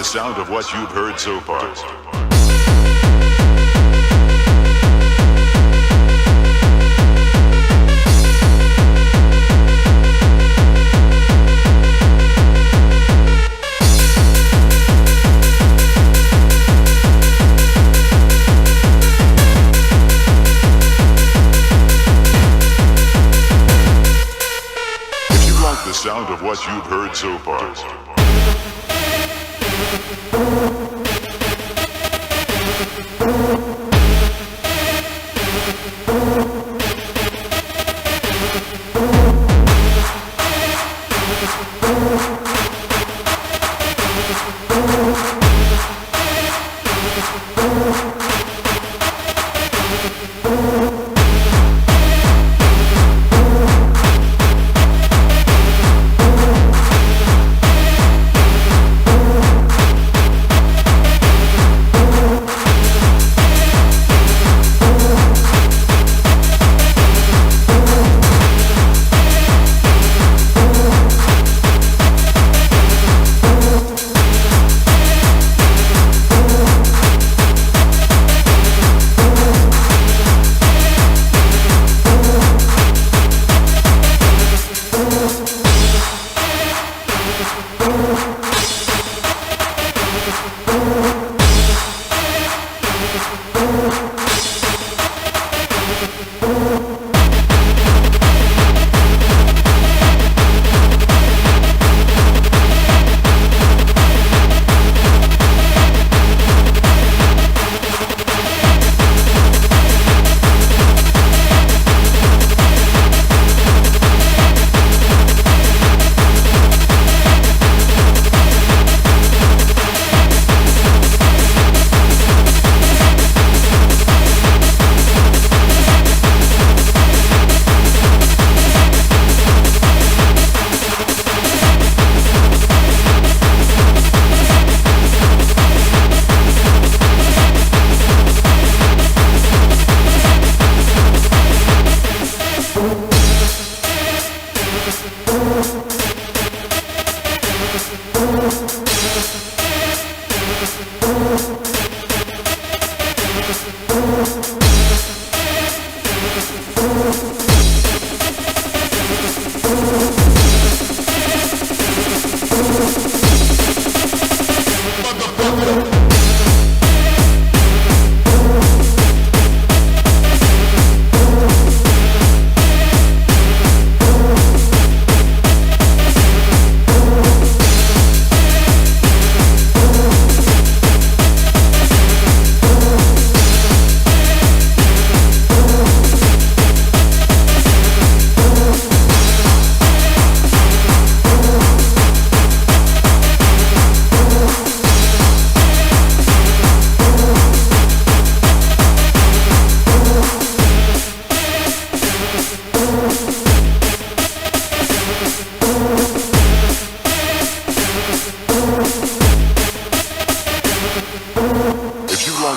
the sound of what you've heard so far? The sound of what you've heard so far.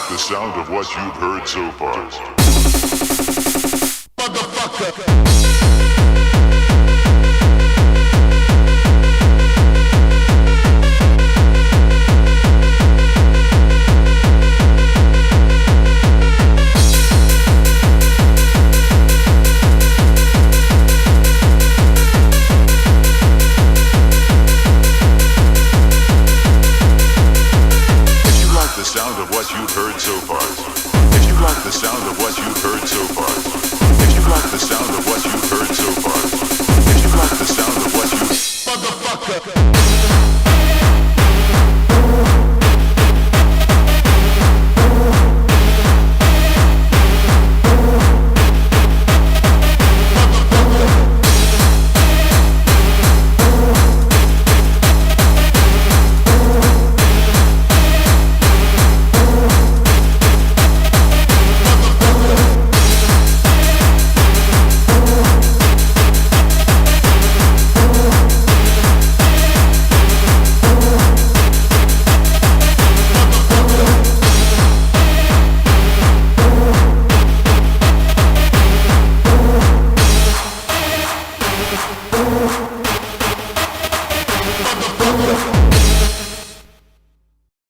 The sound of what you've heard so far. Motherfucker. The sound of what you've heard so far. If you like the sound of what you've heard so far. If you like the sound of what you've heard so far. If you like the sound of what you motherfucker.